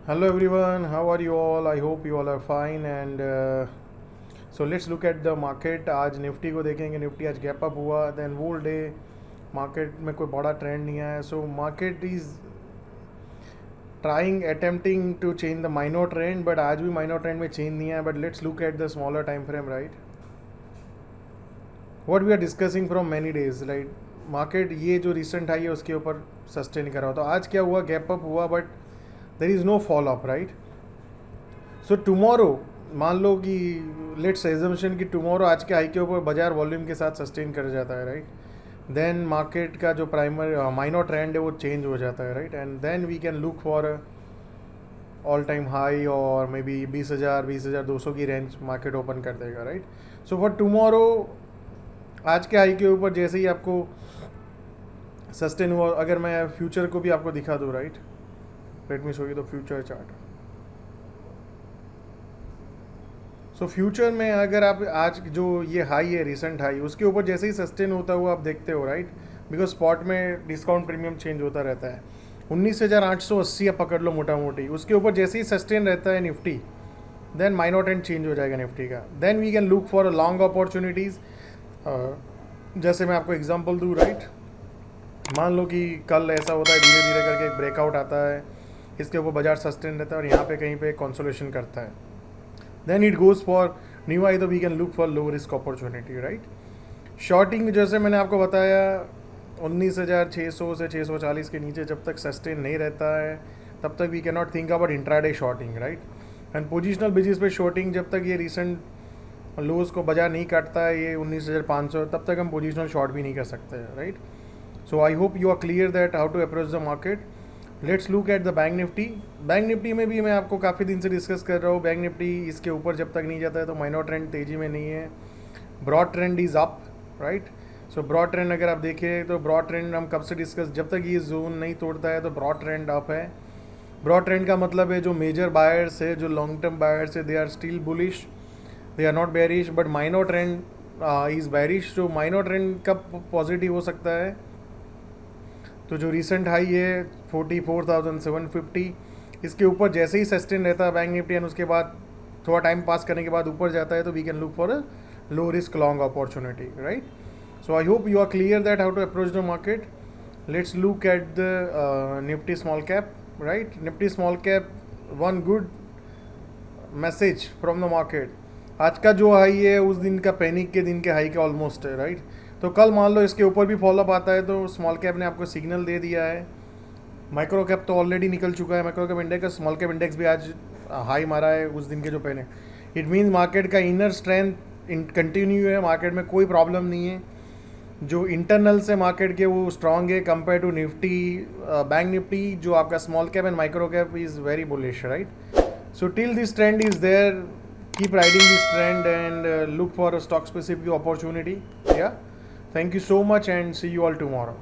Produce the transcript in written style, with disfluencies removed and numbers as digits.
Hello everyone, how are you all? I hope you all are fine and so let's look at the market. आज Nifty को देखेंगे. Nifty आज gap up हुआ, then whole day market में कोई बड़ा trend नहीं आया. So market is trying attempting to change the minor trend, but आज भी माइनर ट्रेंड में चेंज नहीं आया. But let's look at the smaller time frame, right. What we are discussing from many days, right. Market ये जो recent high है उसके ऊपर सस्टेन कर रहा हो. तो आज क्या हुआ, गैप अप हुआ but there is no fall up, right. So tomorrow मान लो कि लेट्स एजम्पशन कि टुमारो आज के हाई के ऊपर बाजार वॉल्यूम के साथ सस्टेन कर जाता है, राइट. देन मार्केट का जो प्राइमरी माइनर ट्रेंड है वो चेंज हो जाता है, right. And then we can look for all time high और मे बी 20,000 की रेंज मार्केट ओपन कर देगा, राइट. सो फॉर टुमारो आज के हाई के ऊपर जैसे ही आपको सस्टेन हुआ, अगर मैं फ्यूचर को भी आपको दिखा दूँ, right. Let me show you the future chart. So future में अगर आप आज जो ये हाई है रिसेंट हाई उसके ऊपर जैसे ही सस्टेन होता हुआ आप देखते हो, राइट. बिकॉज स्पॉट में डिस्काउंट प्रीमियम चेंज होता रहता है. 19,880 आप पकड़ लो मोटा मोटी, उसके ऊपर जैसे ही सस्टेन रहता है Nifty, then minor trend change हो जाएगा निफ्टी का. Then we can look for long opportunities. जैसे मैं आपको एग्जांपल दूँ, राइट. मान लो कि कल ऐसा होता है धीरे धीरे करके एक ब्रेकआउट आता है, इसके ऊपर बाजार सस्टेन रहता है और यहाँ पे कहीं पे कंसोलेशन करता है. Then it goes for new I, तो we can look for low risk opportunity, right. Shorting जैसे मैंने आपको बताया 19,600 से 640 के नीचे जब तक सस्टेन नहीं रहता है तब तक we can not think about intraday shorting, right. And positional basis पे शॉर्टिंग जब तक ये रिसेंट लोज को बाजार नहीं काटता है, ये 19,500, तब तक हम पोजिशनल शॉर्ट भी नहीं कर सकते, right. So I hope you are clear that how to approach the market. Let's look at the bank Nifty. Bank Nifty में भी मैं आपको काफ़ी दिन से डिस्कस कर रहा हूँ. बैंक निफ्टी इसके ऊपर जब तक नहीं जाता है तो माइनर ट्रेंड तेज़ी में नहीं है. Broad trend is up, right. So broad trend अगर आप देखें तो ब्रॉड ट्रेंड हम कब से डिस्कस, जब तक ये जोन नहीं तोड़ता है तो ब्रॉड ट्रेंड अप है. ब्रॉड ट्रेंड का मतलब है जो मेजर बायर्स है, जो लॉन्ग टर्म बायर्स है, they are still bullish, they are not bearish. But minor trend is bearish. तो माइनर ट्रेंड कब पॉजिटिव हो सकता है, तो जो रिसेंट हाई है 44,750, इसके ऊपर जैसे ही सस्टेन रहता है बैंक निफ्टी एंड उसके बाद थोड़ा टाइम पास करने के बाद ऊपर जाता है तो we can look for a low risk long opportunity, right. So I hope you are clear that how to approach the market. Let's look at the Nifty small cap, right. Nifty small cap, one good message from the market. आज का जो high है उस दिन का panic के दिन के हाई के ऑलमोस्ट है, राइट. तो कल मान लो इसके ऊपर भी फॉलोअप आता है तो स्मॉल कैप ने आपको सिग्नल दे दिया है. माइक्रो कैप तो ऑलरेडी निकल चुका है, micro cap index. Small cap index भी आज हाई मारा है उस दिन के जो पहले. इट मीन्स मार्केट का इनर स्ट्रेंथ कंटिन्यू है, मार्केट में कोई प्रॉब्लम नहीं है. जो इंटरनल से मार्केट के वो स्ट्रांग है compare to Nifty. Bank Nifty जो आपका small cap and micro cap is very bullish, right. So till this trend is there, keep riding this trend and look for a stock specific opportunity. Yeah. Thank you so much and see you all tomorrow.